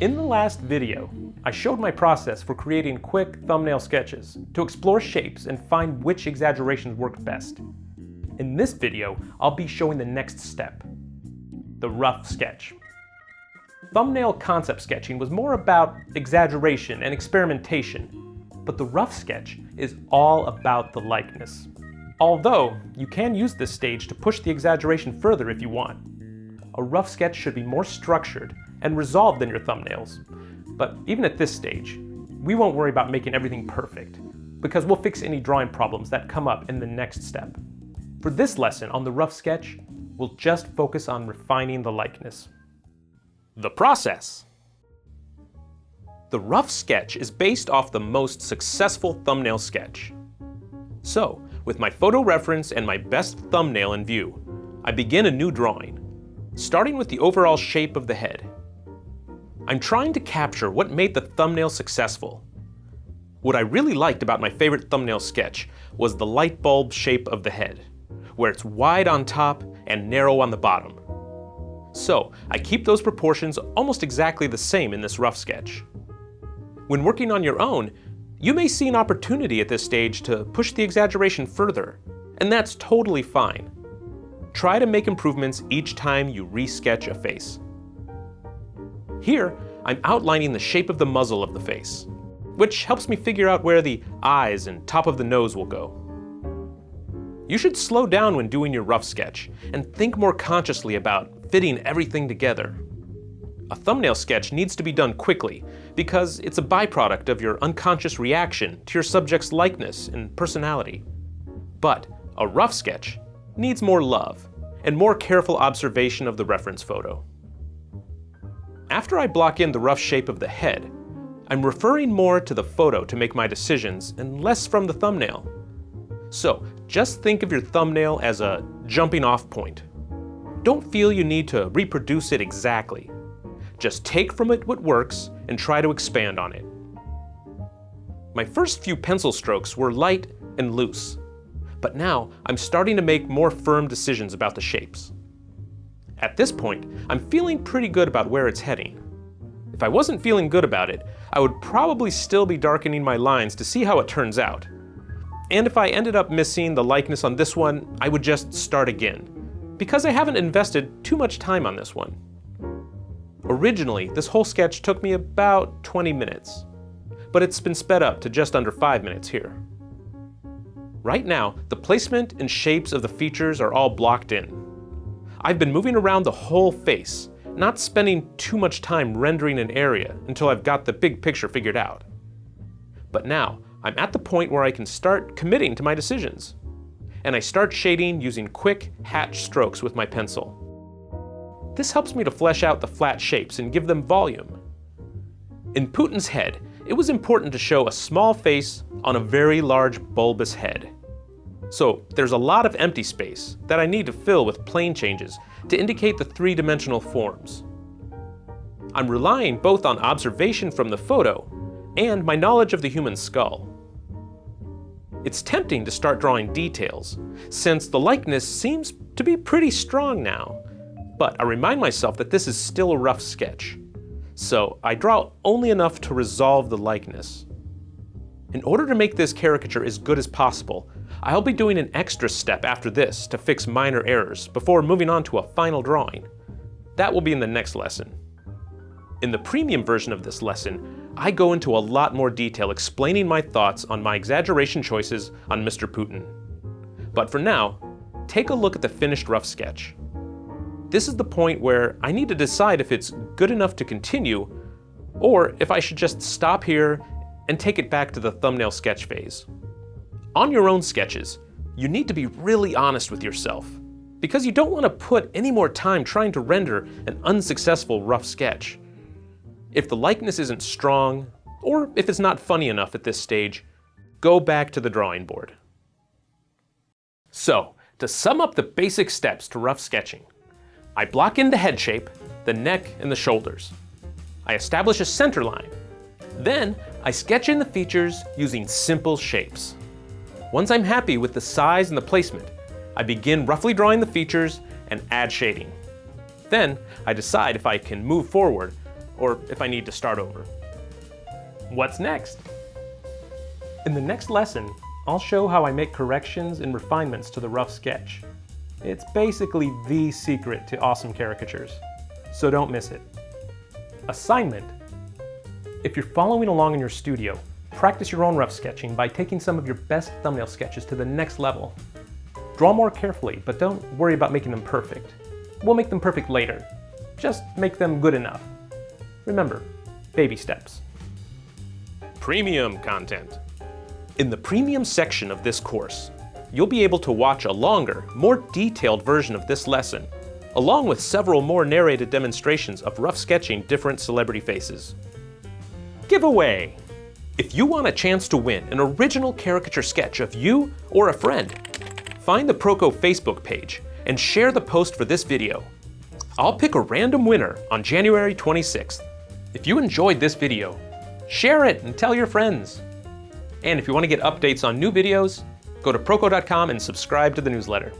In the last video, I showed my process for creating quick thumbnail sketches to explore shapes and find which exaggerations work best. In this video, I'll be showing the next step, the rough sketch. Thumbnail concept sketching was more about exaggeration and experimentation, but the rough sketch is all about the likeness. Although, you can use this stage to push the exaggeration further if you want. A rough sketch should be more structured and resolved than your thumbnails. But even at this stage, we won't worry about making everything perfect, because we'll fix any drawing problems that come up in the next step. For this lesson on the rough sketch, we'll just focus on refining the likeness. The process. The rough sketch is based off the most successful thumbnail sketch. So, with my photo reference and my best thumbnail in view, I begin a new drawing, starting with the overall shape of the head. I'm trying to capture what made the thumbnail successful. What I really liked about my favorite thumbnail sketch was the light bulb shape of the head, where it's wide on top and narrow on the bottom. So I keep those proportions almost exactly the same in this rough sketch. When working on your own, you may see an opportunity at this stage to push the exaggeration further, and that's totally fine. Try to make improvements each time you re-sketch a face. Here, I'm outlining the shape of the muzzle of the face, which helps me figure out where the eyes and top of the nose will go. You should slow down when doing your rough sketch and think more consciously about fitting everything together. A thumbnail sketch needs to be done quickly because it's a byproduct of your unconscious reaction to your subject's likeness and personality. But a rough sketch needs more love and more careful observation of the reference photo. After I block in the rough shape of the head, I'm referring more to the photo to make my decisions and less from the thumbnail. So just think of your thumbnail as a jumping off point. Don't feel you need to reproduce it exactly. Just take from it what works and try to expand on it. My first few pencil strokes were light and loose, but now I'm starting to make more firm decisions about the shapes. At this point, I'm feeling pretty good about where it's heading. If I wasn't feeling good about it, I would probably still be darkening my lines to see how it turns out. And if I ended up missing the likeness on this one, I would just start again, because I haven't invested too much time on this one. Originally, this whole sketch took me about 20 minutes, but it's been sped up to just under 5 minutes here. Right now, the placement and shapes of the features are all blocked in. I've been moving around the whole face, not spending too much time rendering an area until I've got the big picture figured out. But now, I'm at the point where I can start committing to my decisions, and I start shading using quick hatch strokes with my pencil. This helps me to flesh out the flat shapes and give them volume. In Putin's head, it was important to show a small face on a very large bulbous head. So there's a lot of empty space that I need to fill with plane changes to indicate the three-dimensional forms. I'm relying both on observation from the photo and my knowledge of the human skull. It's tempting to start drawing details, since the likeness seems to be pretty strong now, but I remind myself that this is still a rough sketch, so I draw only enough to resolve the likeness. In order to make this caricature as good as possible, I'll be doing an extra step after this to fix minor errors before moving on to a final drawing. That will be in the next lesson. In the premium version of this lesson, I go into a lot more detail explaining my thoughts on my exaggeration choices on Mr. Putin. But for now, take a look at the finished rough sketch. This is the point where I need to decide if it's good enough to continue, or if I should just stop here and take it back to the thumbnail sketch phase. On your own sketches, you need to be really honest with yourself, because you don't want to put any more time trying to render an unsuccessful rough sketch. If the likeness isn't strong, or if it's not funny enough at this stage, go back to the drawing board. So, to sum up the basic steps to rough sketching, I block in the head shape, the neck, and the shoulders. I establish a center line. Then, I sketch in the features using simple shapes. Once I'm happy with the size and the placement, I begin roughly drawing the features and add shading. Then I decide if I can move forward or if I need to start over. What's next? In the next lesson, I'll show how I make corrections and refinements to the rough sketch. It's basically the secret to awesome caricatures, so don't miss it. Assignment. If you're following along in your studio, practice your own rough sketching by taking some of your best thumbnail sketches to the next level. Draw more carefully, but don't worry about making them perfect. We'll make them perfect later. Just make them good enough. Remember, baby steps. Premium content. In the premium section of this course, you'll be able to watch a longer, more detailed version of this lesson, along with several more narrated demonstrations of rough sketching different celebrity faces. Giveaway! If you want a chance to win an original caricature sketch of you or a friend, find the Proko Facebook page and share the post for this video. I'll pick a random winner on January 26th. If you enjoyed this video, share it and tell your friends. And if you want to get updates on new videos, go to proko.com and subscribe to the newsletter.